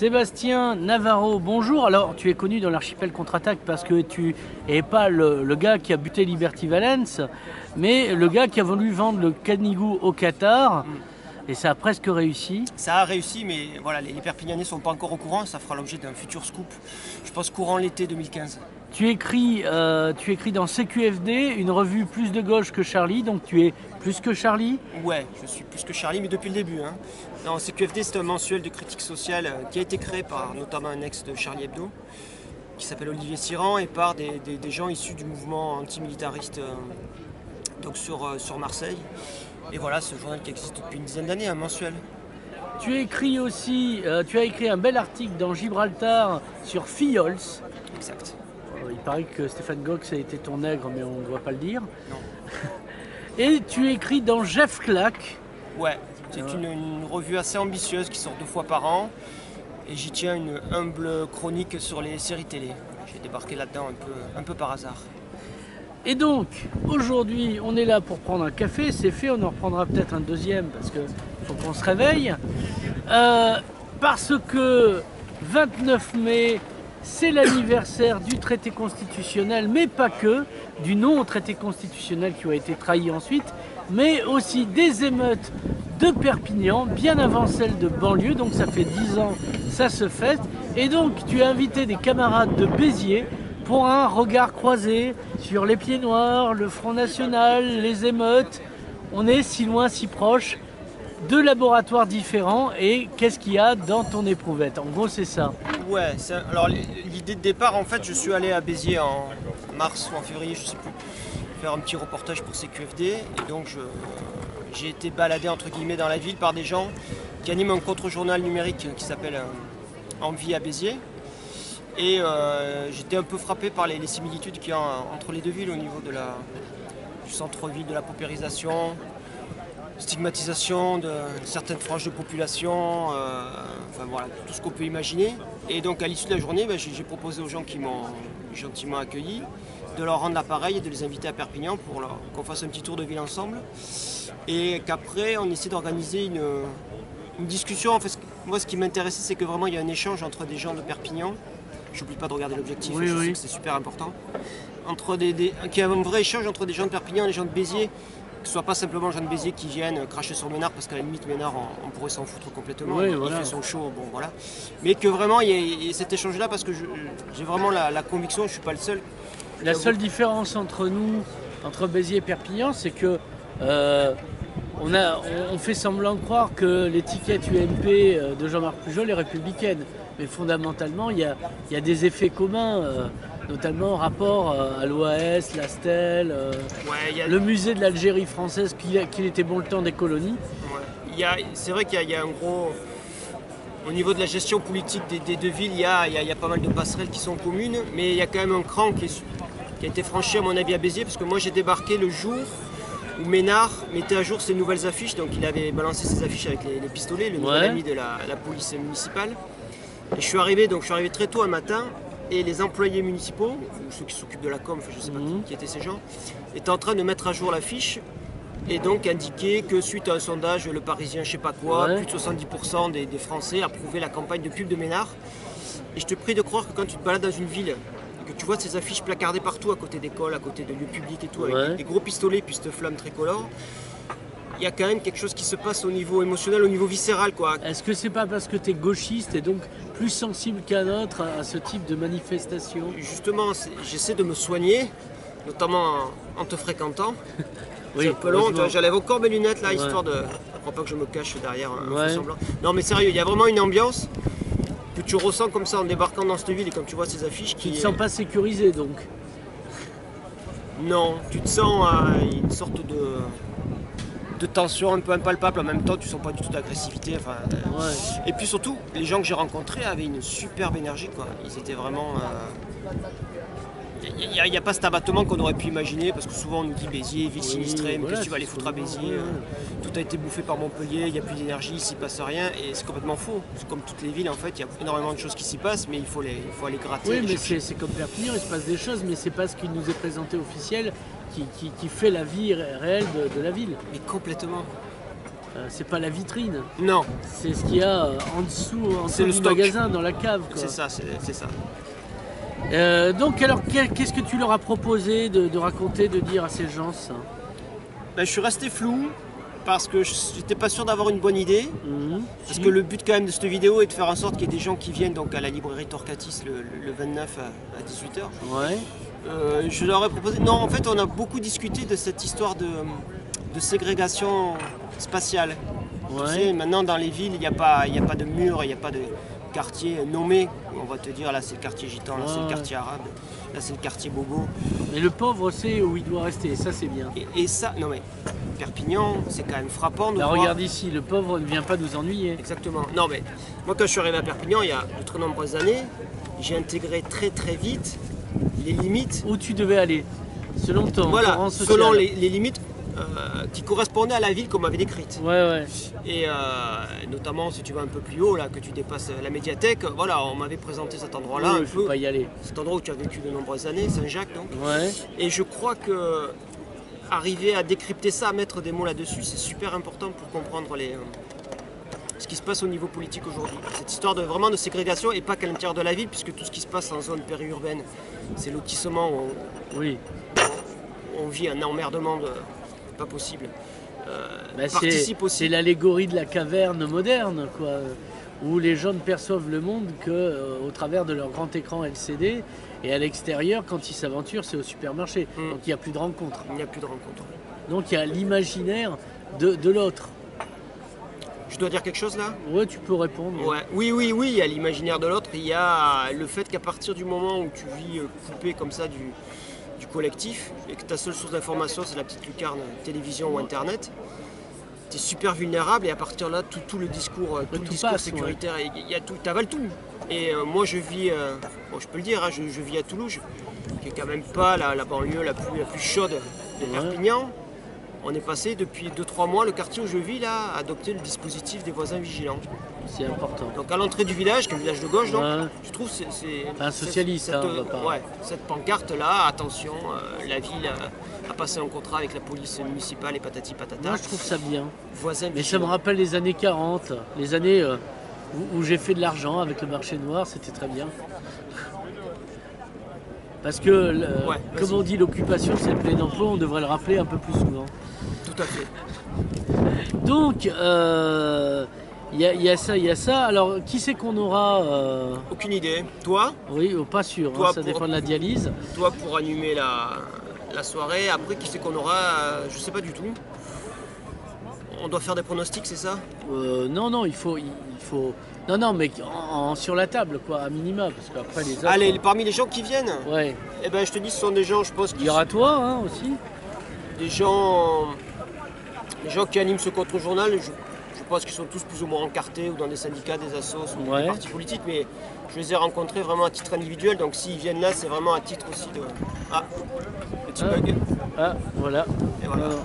Sébastien Navarro, bonjour. Alors, tu es connu dans l'archipel contre-attaque parce que tu n'es pas le gars qui a buté Liberty Valence, mais le gars qui a voulu vendre le Canigou au Qatar. Et ça a presque réussi. Ça a réussi, mais voilà, les Perpignanais ne sont pas encore au courant. Ça fera l'objet d'un futur scoop, je pense courant l'été 2015. Tu écris dans CQFD, une revue plus de gauche que Charlie, donc tu es plus que Charlie? Ouais, je suis plus que Charlie, mais depuis le début. Non, CQFD, c'est un mensuel de critique sociale qui a été créé par notamment un ex de Charlie Hebdo, qui s'appelle Olivier Siran, et par des gens issus du mouvement antimilitariste donc sur Marseille. Et voilà, c'est un journal qui existe depuis une dizaine d'années, un mensuel. Tu écris aussi, tu as écrit un bel article dans Gibraltar sur Fiols. Exact. Il paraît que Stéphane Gox a été ton nègre, mais on ne doit pas le dire. Non. Et tu écris dans Jeff Clack. Ouais, c'est une revue assez ambitieuse qui sort 2 fois par an. Et j'y tiens une humble chronique sur les séries télé. J'ai débarqué là-dedans un peu par hasard. Et donc, aujourd'hui, on est là pour prendre un café. C'est fait, on en reprendra peut-être un deuxième parce qu'il faut qu'on se réveille. Parce que 29 mai, c'est l'anniversaire du traité constitutionnel, mais pas que, du non-traité constitutionnel qui a été trahi ensuite, mais aussi des émeutes de Perpignan, bien avant celles de banlieue, donc ça fait 10 ans, ça se fête. Et donc, tu as invité des camarades de Béziers pour un regard croisé sur les Pieds Noirs, le Front National, les émeutes. On est si loin, si proche. 2 laboratoires différents, et qu'est-ce qu'il y a dans ton éprouvette? En gros, c'est ça. Ouais, alors l'idée de départ, en fait, je suis allé à Béziers en mars ou en février, je sais plus, faire un petit reportage pour CQFD. Et donc, j'ai été baladé, entre guillemets, dans la ville par des gens qui animent un contre-journal numérique qui s'appelle Envie à Béziers. Et j'étais un peu frappé par les similitudes qu'il y a entre les deux villes au niveau du centre-ville, de la paupérisation, stigmatisation de certaines franges de population, enfin voilà, tout ce qu'on peut imaginer. Et donc à l'issue de la journée, j'ai proposé aux gens qui m'ont gentiment accueilli de leur rendre l'appareil et de les inviter à Perpignan pour qu'on fasse un petit tour de ville ensemble. Et qu'après, on essaie d'organiser une discussion. En fait, moi, ce qui m'intéressait, c'est que vraiment, il y a un échange entre des gens de Perpignan. J'oublie pas de regarder l'objectif, oui, je oui. sais que c'est super important. Qu'il y a un vrai échange entre des gens de Perpignan et des gens de Béziers. Que ce soit pas simplement les gens de Béziers qui viennent cracher sur Ménard, parce qu'à la limite Ménard on pourrait s'en foutre complètement, oui, il voilà. fait son show, bon voilà. Mais que vraiment il y ait cet échange là, parce que j'ai vraiment la conviction, je suis pas le seul. La seule différence entre nous, entre Béziers et Perpignan, c'est que on fait semblant de croire que l'étiquette UMP de Jean-Marc Pujol est républicaine. Mais fondamentalement, il y a des effets communs, notamment en rapport à l'OAS, la Stèle, le musée de l'Algérie française, qu'il était bon le temps des colonies. Ouais. C'est vrai qu'il y a un gros... Au niveau de la gestion politique des deux villes, il y a pas mal de passerelles qui sont communes, mais il y a quand même un cran qui a été franchi à mon avis à Béziers, parce que moi j'ai débarqué le jour où Ménard mettait à jour ses nouvelles affiches, donc il avait balancé ses affiches avec les pistolets, le nouvel ami de la police municipale. Et je suis arrivé très tôt un matin, et les employés municipaux, ou ceux qui s'occupent de la com, enfin, je ne sais pas qui étaient ces gens, étaient en train de mettre à jour l'affiche et donc indiquer que suite à un sondage, Le Parisien, je sais pas quoi, plus de 70% des Français approuvaient la campagne de pub de Ménard. Et je te prie de croire que quand tu te balades dans une ville et que tu vois ces affiches placardées partout, à côté d'écoles, à côté de lieux publics et tout, avec des gros pistolets puis cette flamme tricolore, il y a quand même quelque chose qui se passe au niveau émotionnel, au niveau viscéral, quoi. Est-ce que c'est pas parce que tu es gauchiste et donc plus sensible qu'un autre à ce type de manifestation? Justement, j'essaie de me soigner, notamment en te fréquentant. Oui, c'est un peu long, j'enlève encore mes lunettes là, histoire de... Je crois pas que je me cache derrière un faux semblant. Non mais sérieux, il y a vraiment une ambiance que tu ressens comme ça en débarquant dans cette ville et quand tu vois ces affiches qui... Tu te sens pas sécurisé donc? Non, tu te sens une sorte de tension un peu impalpable, en même temps tu sens pas du tout d'agressivité. Enfin, Et puis surtout, les gens que j'ai rencontrés avaient une superbe énergie, quoi. Ils étaient vraiment... Il n'y a pas cet abattement qu'on aurait pu imaginer, parce que souvent on nous dit Béziers, ville sinistrée, mais qu'est-ce que tu vas aller foutre à Béziers? Tout a été bouffé par Montpellier, il n'y a plus d'énergie, il s'y passe rien, et c'est complètement faux. C'est comme toutes les villes en fait, il y a énormément de choses qui s'y passent, mais il faut aller gratter. Oui, mais c'est comme Perpignan, il se passe des choses, mais c'est pas ce qui nous est présenté officiel qui fait la vie réelle de la ville. Mais complètement. c'est pas la vitrine, Non, c'est ce qu'il y a en dessous, en C'est dessous le du stock. magasin, dans la cave, quoi. c'est ça, c'est ça. Donc alors, qu'est-ce que tu leur as proposé de raconter, de dire à ces gens ça? Ben, je suis resté flou parce que je n'étais pas sûr d'avoir une bonne idée. Mhm. Parce Si. que le but quand même de cette vidéo est de faire en sorte qu'il y ait des gens qui viennent donc à la librairie Torcatis le 29 à 18h. Ouais. Je leur ai proposé. Non, en fait, on a beaucoup discuté de cette histoire de ségrégation spatiale. Tu sais, Ouais. maintenant dans les villes, il n'y a pas de mur, il n'y a pas de quartier nommé. On va te dire là c'est le quartier gitan, là c'est le Ouais. quartier arabe, là c'est le quartier bobo. Mais le pauvre sait où il doit rester, ça c'est bien. Et ça, non mais Perpignan, c'est quand même frappant de Bah, voir. regarde ici, le pauvre ne vient pas nous ennuyer. Exactement. Non mais moi quand je suis arrivé à Perpignan il y a de très nombreuses années, j'ai intégré très très vite les limites. Où tu devais aller, selon ton Voilà, rang social. selon les limites qui correspondaient à la ville qu'on m'avait décrite. Ouais, ouais. Et notamment si tu vas un peu plus haut, là, que tu dépasses la médiathèque, voilà, on m'avait présenté cet endroit-là, Oui, un il faut peu. pas y aller. Cet endroit où tu as vécu de nombreuses années, Saint-Jacques donc. Ouais. Et je crois que arriver à décrypter ça, à mettre des mots là-dessus, c'est super important pour comprendre ce qui se passe au niveau politique aujourd'hui. Cette histoire de vraiment de ségrégation et pas qu'à l'intérieur de la ville, puisque tout ce qui se passe en zone périurbaine, c'est lotissement où Oui. on vit un emmerdement pas possible. Bah, Participe aussi. c'est l'allégorie de la caverne moderne, quoi, où les gens ne perçoivent le monde que au travers de leur grand écran LCD, et à l'extérieur, quand ils s'aventurent, c'est au supermarché. Mm. Donc il n'y a plus de rencontres. Il n'y a plus de rencontre. Donc il y a l'imaginaire de l'autre. Je dois dire quelque chose là? Ouais, tu peux répondre. Ouais. Oui, il y a l'imaginaire de l'autre, il y a le fait qu'à partir du moment où tu vis coupé comme ça du collectif et que ta seule source d'information c'est la petite lucarne télévision ou internet, tu es super vulnérable et à partir de là tout le discours, tout le tout discours passe, sécuritaire, il y a tout, t'avales tout. Et moi je vis, bon, je peux le dire, hein, je vis à Toulouse, qui est quand même pas la banlieue la plus chaude de Ouais. Perpignan. On est passé depuis 2-3 mois, le quartier où je vis là, à adopter le dispositif des voisins vigilants. C'est important. Donc à l'entrée du village, qui est le village de gauche, donc, Ouais. je trouve c'est Un socialiste, cette, hein, on va pas- ouais, cette pancarte là, attention, la ville a passé un contrat avec la police municipale et patati patata. Moi, je trouve ça bien. Voisins Mais ça me vigilants. rappelle les années 40, les années où j'ai fait de l'argent avec le marché noir, c'était très bien. Parce que, Ouais, comme vas-y. on dit, l'occupation, c'est le plein emploi, on devrait le rappeler un peu plus souvent. Tout à fait. Donc, il y a ça, il y a ça. Alors, qui c'est qu'on aura Aucune idée. Toi, Oui, pas sûr, hein, Toi, ça pour- dépend de la dialyse. pour animer la soirée. Après, qui c'est qu'on aura je sais pas du tout. On doit faire des pronostics, c'est ça? Non, il faut. Non, mais sur la table, quoi, à minima, parce qu'après les autres. Allez, parmi les gens qui viennent, Ouais. eh ben, je te dis, ce sont des gens, je pense, Il y aura toi, hein, aussi. des gens qui animent ce contre-journal. Je pense qu'ils sont tous plus ou moins encartés ou dans des syndicats, des assos ou Ouais. des partis politiques, mais je les ai rencontrés vraiment à titre individuel. Donc s'ils viennent là, c'est vraiment à titre aussi de. Ah, petit Ah. bug. Ah, voilà. Et voilà. Non.